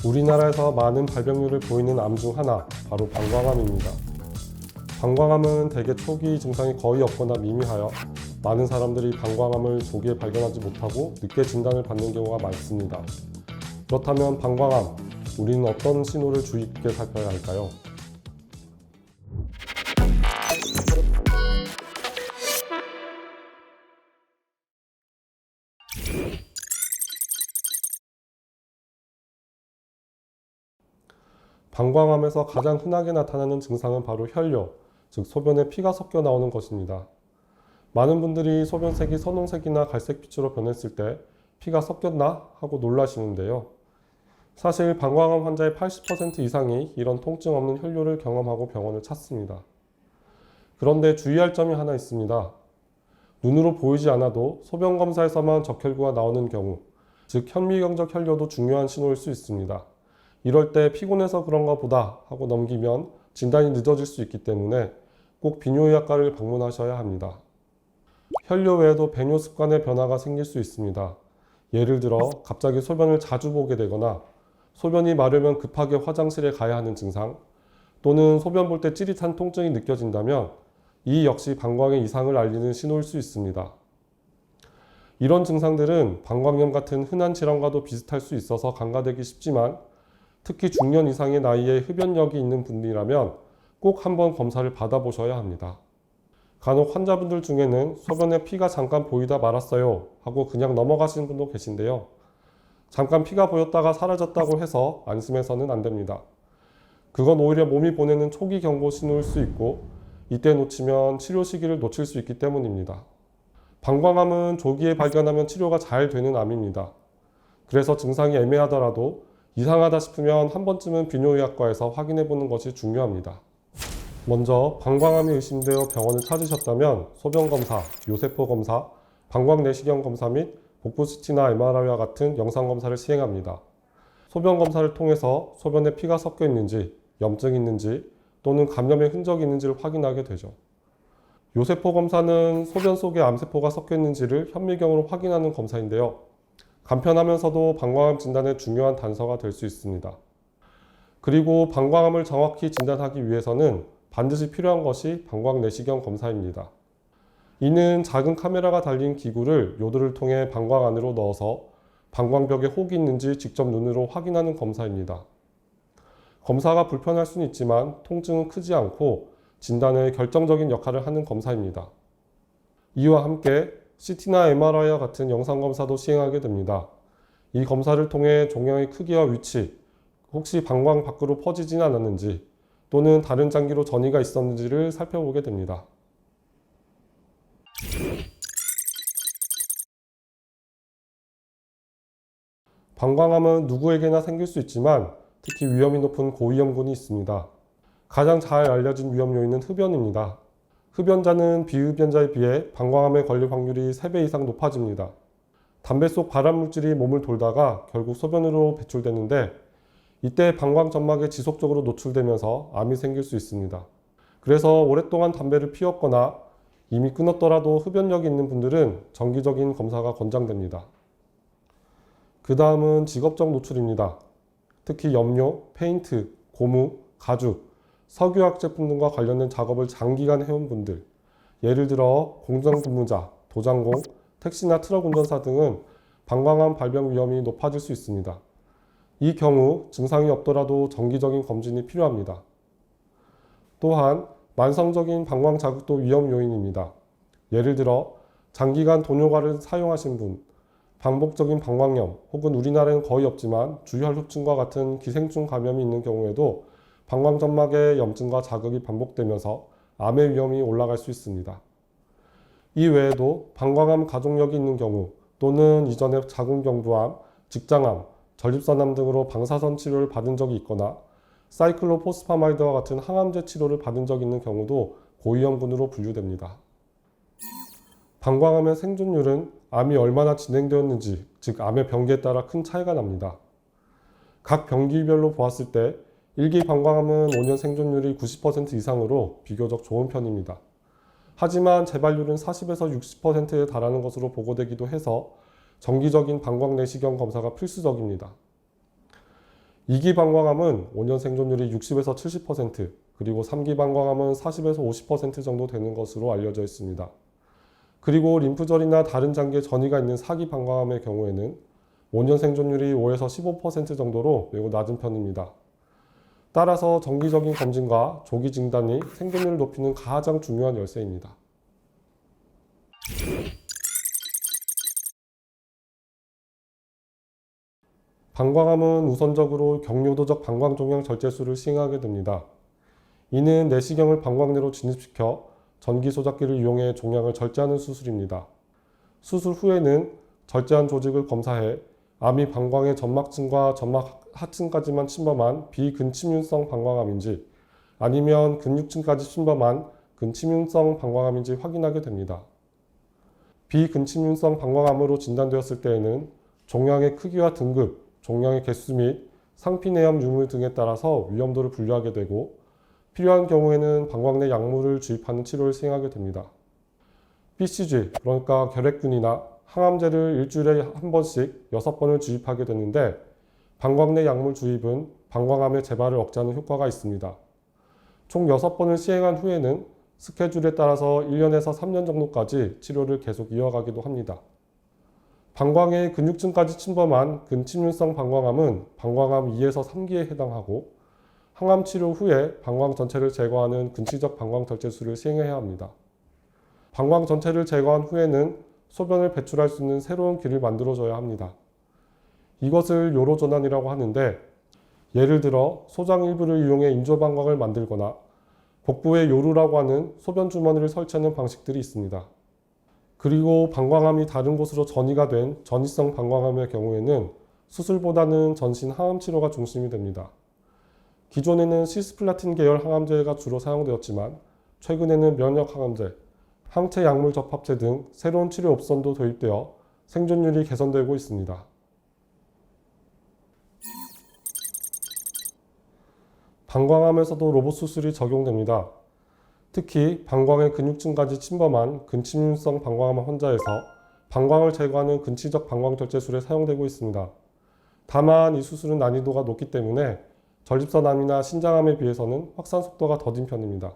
우리나라에서 많은 발병률을 보이는 암 중 하나, 바로 방광암입니다. 방광암은 대개 초기 증상이 거의 없거나 미미하여 많은 사람들이 방광암을 조기에 발견하지 못하고 늦게 진단을 받는 경우가 많습니다. 그렇다면 방광암, 우리는 어떤 신호를 주의 깊게 살펴야 할까요? 방광암에서 가장 흔하게 나타나는 증상은 바로 혈뇨, 즉 소변에 피가 섞여 나오는 것입니다. 많은 분들이 소변색이 선홍색이나 갈색빛으로 변했을 때 피가 섞였나 하고 놀라시는데요. 사실 방광암 환자의 80% 이상이 이런 통증 없는 혈뇨를 경험하고 병원을 찾습니다. 그런데 주의할 점이 하나 있습니다. 눈으로 보이지 않아도 소변 검사에서만 적혈구가 나오는 경우, 즉 현미경적 혈뇨도 중요한 신호일 수 있습니다. 이럴 때 피곤해서 그런가 보다 하고 넘기면 진단이 늦어질 수 있기 때문에 꼭 비뇨의학과를 방문하셔야 합니다. 혈뇨 외에도 배뇨 습관의 변화가 생길 수 있습니다. 예를 들어 갑자기 소변을 자주 보게 되거나 소변이 마르면 급하게 화장실에 가야 하는 증상, 또는 소변 볼 때 찌릿한 통증이 느껴진다면 이 역시 방광의 이상을 알리는 신호일 수 있습니다. 이런 증상들은 방광염 같은 흔한 질환과도 비슷할 수 있어서 간과되기 쉽지만 특히 중년 이상의 나이에 흡연력이 있는 분이라면 꼭 한번 검사를 받아보셔야 합니다. 간혹 환자분들 중에는 소변에 피가 잠깐 보이다 말았어요 하고 그냥 넘어가시는 분도 계신데요. 잠깐 피가 보였다가 사라졌다고 해서 안심해서는 안 됩니다. 그건 오히려 몸이 보내는 초기 경고 신호일 수 있고 이때 놓치면 치료 시기를 놓칠 수 있기 때문입니다. 방광암은 조기에 발견하면 치료가 잘 되는 암입니다. 그래서 증상이 애매하더라도 이상하다 싶으면 한 번쯤은 비뇨의학과에서 확인해 보는 것이 중요합니다. 먼저 방광암이 의심되어 병원을 찾으셨다면 소변검사, 요세포검사, 방광내시경 검사 및 복부 CT나 MRI와 같은 영상검사를 시행합니다. 소변검사를 통해서 소변에 피가 섞여 있는지, 염증이 있는지 또는 감염의 흔적이 있는지를 확인하게 되죠. 요세포검사는 소변 속에 암세포가 섞여 있는지를 현미경으로 확인하는 검사인데요. 간편하면서도 방광암 진단의 중요한 단서가 될 수 있습니다. 그리고 방광암을 정확히 진단하기 위해서는 반드시 필요한 것이 방광내시경 검사입니다. 이는 작은 카메라가 달린 기구를 요드를 통해 방광 안으로 넣어서 방광벽에 혹이 있는지 직접 눈으로 확인하는 검사입니다. 검사가 불편할 수는 있지만 통증은 크지 않고 진단에 결정적인 역할을 하는 검사입니다. 이와 함께 CT나 MRI와 같은 영상검사도 시행하게 됩니다. 이 검사를 통해 종양의 크기와 위치, 혹시 방광 밖으로 퍼지진 않았는지 또는 다른 장기로 전이가 있었는지를 살펴보게 됩니다. 방광암은 누구에게나 생길 수 있지만 특히 위험이 높은 고위험군이 있습니다. 가장 잘 알려진 위험 요인은 흡연입니다. 흡연자는 비흡연자에 비해 방광암에 걸릴 확률이 3배 이상 높아집니다. 담배 속 발암물질이 몸을 돌다가 결국 소변으로 배출되는데 이때 방광점막에 지속적으로 노출되면서 암이 생길 수 있습니다. 그래서 오랫동안 담배를 피웠거나 이미 끊었더라도 흡연력이 있는 분들은 정기적인 검사가 권장됩니다. 그 다음은 직업적 노출입니다. 특히 염료, 페인트, 고무, 가죽, 석유화학 제품 등과 관련된 작업을 장기간 해온 분들, 예를 들어 공장근무자, 도장공, 택시나 트럭 운전사 등은 방광암 발병 위험이 높아질 수 있습니다. 이 경우 증상이 없더라도 정기적인 검진이 필요합니다. 또한 만성적인 방광 자극도 위험 요인입니다. 예를 들어 장기간 돈요가를 사용하신 분, 반복적인 방광염 혹은 우리나라에는 거의 없지만 주혈흡증과 같은 기생충 감염이 있는 경우에도 방광점막의 염증과 자극이 반복되면서 암의 위험이 올라갈 수 있습니다. 이 외에도 방광암 가족력이 있는 경우 또는 이전에 자궁경부암, 직장암, 전립선암 등으로 방사선 치료를 받은 적이 있거나 사이클로포스파마이드와 같은 항암제 치료를 받은 적이 있는 경우도 고위험군으로 분류됩니다. 방광암의 생존율은 암이 얼마나 진행되었는지, 즉 암의 병기에 따라 큰 차이가 납니다. 각 병기별로 보았을 때 1기 방광암은 5년 생존율이 90% 이상으로 비교적 좋은 편입니다. 하지만 재발률은 40에서 60%에 달하는 것으로 보고되기도 해서 정기적인 방광내시경 검사가 필수적입니다. 2기 방광암은 5년 생존율이 60에서 70%, 그리고 3기 방광암은 40에서 50% 정도 되는 것으로 알려져 있습니다. 그리고 림프절이나 다른 장기에 전이가 있는 4기 방광암의 경우에는 5년 생존율이 5에서 15% 정도로 매우 낮은 편입니다. 따라서 정기적인 검진과 조기 진단이 생존율을 높이는 가장 중요한 열쇠입니다. 방광암은 우선적으로 경유도적 방광종양 절제술을 시행하게 됩니다. 이는 내시경을 방광 내로 진입시켜 전기소작기를 이용해 종양을 절제하는 수술입니다. 수술 후에는 절제한 조직을 검사해 암이 방광의 점막층과 점막 하층까지만 침범한 비근침윤성 방광암인지 아니면 근육층까지 침범한 근침윤성 방광암인지 확인하게 됩니다. 비근침윤성 방광암으로 진단되었을 때에는 종양의 크기와 등급, 종양의 개수 및 상피내염 유무 등에 따라서 위험도를 분류하게 되고 필요한 경우에는 방광 내 약물을 주입하는 치료를 시행하게 됩니다. BCG, 그러니까 결핵균이나 항암제를 일주일에 한 번씩 6번을 주입하게 되는데 방광 내 약물 주입은 방광암의 재발을 억제하는 효과가 있습니다. 총 6번을 시행한 후에는 스케줄에 따라서 1년에서 3년 정도까지 치료를 계속 이어가기도 합니다. 방광의 근육층까지 침범한 근침윤성 방광암은 방광암 2에서 3기에 해당하고 항암 치료 후에 방광 전체를 제거하는 근치적 방광 절제술을 시행해야 합니다. 방광 전체를 제거한 후에는 소변을 배출할 수 있는 새로운 길을 만들어줘야 합니다. 이것을 요로전환이라고 하는데 예를 들어 소장 일부를 이용해 인조방광을 만들거나 복부에 요루라고 하는 소변 주머니를 설치하는 방식들이 있습니다. 그리고 방광암이 다른 곳으로 전이가 된 전이성 방광암의 경우에는 수술보다는 전신 항암 치료가 중심이 됩니다. 기존에는 시스플라틴 계열 항암제가 주로 사용되었지만 최근에는 면역 항암제, 항체 약물 접합제 등 새로운 치료 옵션도 도입되어 생존율이 개선되고 있습니다. 방광암에서도 로봇 수술이 적용됩니다. 특히 방광의 근육층까지 침범한 근침윤성 방광암 환자에서 방광을 제거하는 근치적 방광 절제술에 사용되고 있습니다. 다만 이 수술은 난이도가 높기 때문에 전립선암이나 신장암에 비해서는 확산 속도가 더딘 편입니다.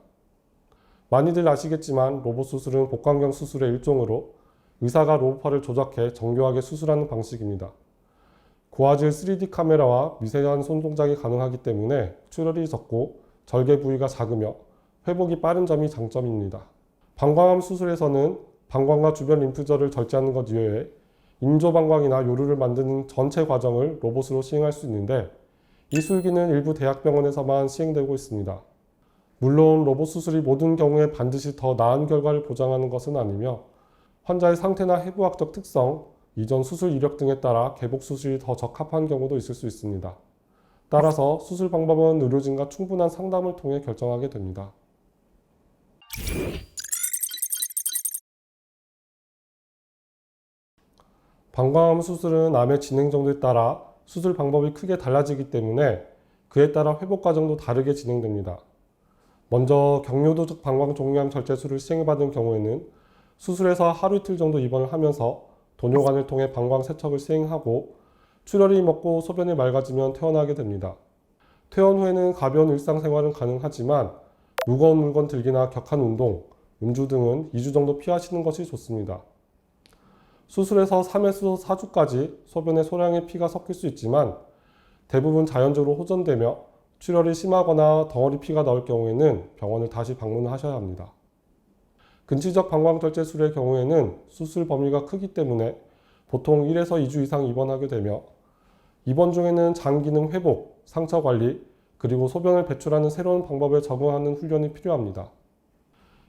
많이들 아시겠지만 로봇 수술은 복강경 수술의 일종으로 의사가 로봇팔을 조작해 정교하게 수술하는 방식입니다. 고화질 3D 카메라와 미세한 손동작이 가능하기 때문에 출혈이 적고 절개 부위가 작으며 회복이 빠른 점이 장점입니다. 방광암 수술에서는 방광과 주변 림프절을 절제하는 것 이외에 인조방광이나 요루를 만드는 전체 과정을 로봇으로 시행할 수 있는데 이 술기는 일부 대학병원에서만 시행되고 있습니다. 물론 로봇 수술이 모든 경우에 반드시 더 나은 결과를 보장하는 것은 아니며 환자의 상태나 해부학적 특성, 이전 수술 이력 등에 따라 개복 수술이 더 적합한 경우도 있을 수 있습니다. 따라서 수술 방법은 의료진과 충분한 상담을 통해 결정하게 됩니다. 방광암 수술은 암의 진행 정도에 따라 수술 방법이 크게 달라지기 때문에 그에 따라 회복 과정도 다르게 진행됩니다. 먼저 경유도적 방광 종양 절제술을 시행받은 경우에는 수술에서 하루 이틀 정도 입원을 하면서 도뇨관을 통해 방광 세척을 시행하고 출혈이 멎고 소변이 맑아지면 퇴원하게 됩니다. 퇴원 후에는 가벼운 일상생활은 가능하지만 무거운 물건 들기나 격한 운동, 음주 등은 2주 정도 피하시는 것이 좋습니다. 수술에서 3에서 4주까지 소변에 소량의 피가 섞일 수 있지만 대부분 자연적으로 호전되며 출혈이 심하거나 덩어리 피가 나올 경우에는 병원을 다시 방문하셔야 합니다. 근치적 방광절제술의 경우에는 수술 범위가 크기 때문에 보통 1에서 2주 이상 입원하게 되며 입원 중에는 장 기능 회복, 상처 관리, 그리고 소변을 배출하는 새로운 방법에 적응하는 훈련이 필요합니다.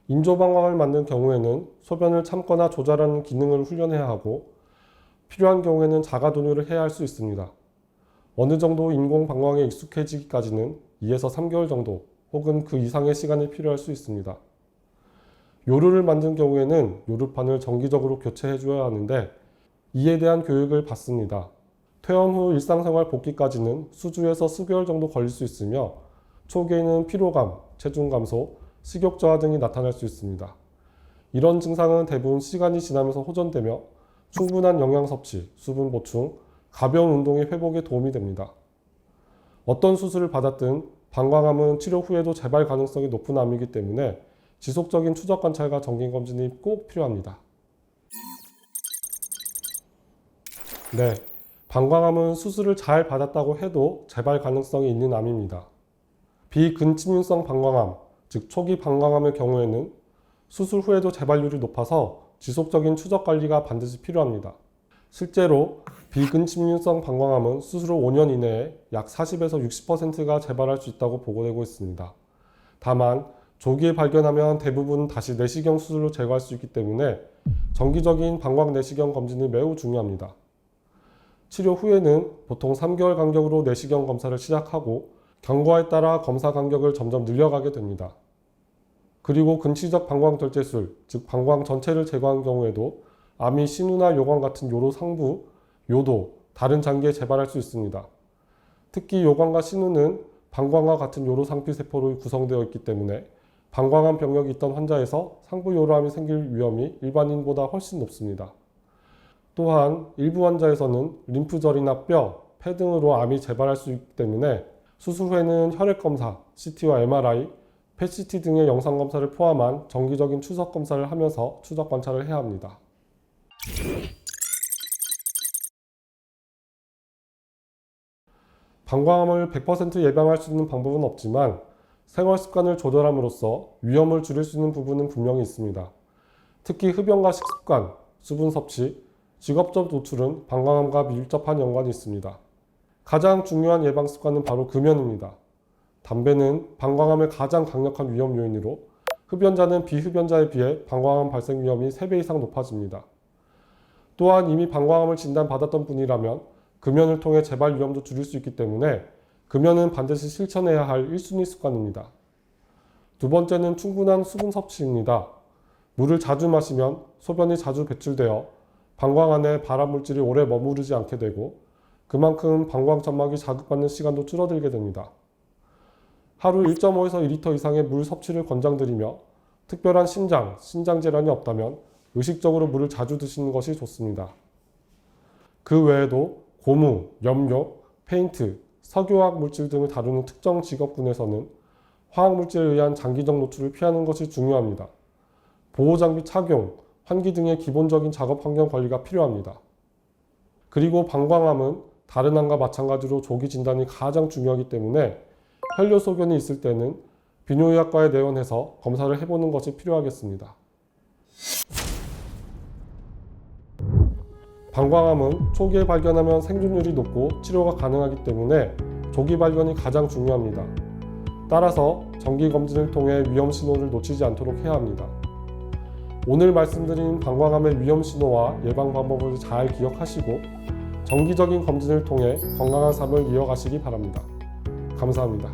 인조방광을 만든 경우에는 소변을 참거나 조절하는 기능을 훈련해야 하고 필요한 경우에는 자가도뇨를 해야 할 수 있습니다. 어느 정도 인공방광에 익숙해지기까지는 2에서 3개월 정도 혹은 그 이상의 시간이 필요할 수 있습니다. 요루를 만든 경우에는 요루판을 정기적으로 교체해 줘야 하는데 이에 대한 교육을 받습니다. 퇴원 후 일상생활 복귀까지는 수주에서 수개월 정도 걸릴 수 있으며 초기에는 피로감, 체중 감소, 식욕 저하 등이 나타날 수 있습니다. 이런 증상은 대부분 시간이 지나면서 호전되며 충분한 영양 섭취, 수분 보충, 가벼운 운동의 회복에 도움이 됩니다. 어떤 수술을 받았든 방광암은 치료 후에도 재발 가능성이 높은 암이기 때문에 지속적인 추적 관찰과 정기 검진이 꼭 필요합니다. 네, 방광암은 수술을 잘 받았다고 해도 재발 가능성이 있는 암입니다. 비근침윤성 방광암, 즉 초기 방광암의 경우에는 수술 후에도 재발률이 높아서 지속적인 추적 관리가 반드시 필요합니다. 실제로 비근침윤성 방광암은 수술 후 5년 이내에 약 40에서 60%가 재발할 수 있다고 보고되고 있습니다. 다만 조기에 발견하면 대부분 다시 내시경 수술로 제거할 수 있기 때문에 정기적인 방광 내시경 검진이 매우 중요합니다. 치료 후에는 보통 3개월 간격으로 내시경 검사를 시작하고 경과에 따라 검사 간격을 점점 늘려가게 됩니다. 그리고 근치적 방광절제술, 즉 방광 전체를 제거한 경우에도 암이 신우나 요관 같은 요로 상부, 요도, 다른 장기에 재발할 수 있습니다. 특히 요관과 신우는 방광과 같은 요로 상피세포로 구성되어 있기 때문에 방광암 병력이 있던 환자에서 상부 요로암이 생길 위험이 일반인보다 훨씬 높습니다. 또한 일부 환자에서는 림프절이나 뼈, 폐 등으로 암이 재발할 수 있기 때문에 수술 후에는 혈액검사, CT와 MRI, PET-CT 등의 영상검사를 포함한 정기적인 추적 검사를 하면서 추적 관찰을 해야 합니다. 방광암을 100% 예방할 수 있는 방법은 없지만 생활 습관을 조절함으로써 위험을 줄일 수 있는 부분은 분명히 있습니다. 특히 흡연과 식습관, 수분 섭취, 직업적 노출은 방광암과 밀접한 연관이 있습니다. 가장 중요한 예방 습관은 바로 금연입니다. 담배는 방광암의 가장 강력한 위험 요인으로 흡연자는 비흡연자에 비해 방광암 발생 위험이 3배 이상 높아집니다. 또한 이미 방광암을 진단받았던 분이라면 금연을 통해 재발 위험도 줄일 수 있기 때문에 금연은 반드시 실천해야 할 1순위 습관입니다. 두 번째는 충분한 수분 섭취입니다. 물을 자주 마시면 소변이 자주 배출되어 방광 안에 발암 물질이 오래 머무르지 않게 되고 그만큼 방광 점막이 자극받는 시간도 줄어들게 됩니다. 하루 1.5에서 2리터 이상의 물 섭취를 권장드리며 특별한 신장 질환이 없다면 의식적으로 물을 자주 드시는 것이 좋습니다. 그 외에도 고무, 염료, 페인트, 석유화학 물질 등을 다루는 특정 직업군에서는 화학 물질에 의한 장기적 노출을 피하는 것이 중요합니다. 보호장비 착용, 환기 등의 기본적인 작업 환경 관리가 필요합니다. 그리고 방광암은 다른 암과 마찬가지로 조기 진단이 가장 중요하기 때문에 혈뇨 소견이 있을 때는 비뇨의학과에 내원해서 검사를 해보는 것이 필요하겠습니다. 방광암은 초기에 발견하면 생존율이 높고 치료가 가능하기 때문에 조기 발견이 가장 중요합니다. 따라서 정기 검진을 통해 위험 신호를 놓치지 않도록 해야 합니다. 오늘 말씀드린 방광암의 위험 신호와 예방 방법을 잘 기억하시고 정기적인 검진을 통해 건강한 삶을 이어가시기 바랍니다. 감사합니다.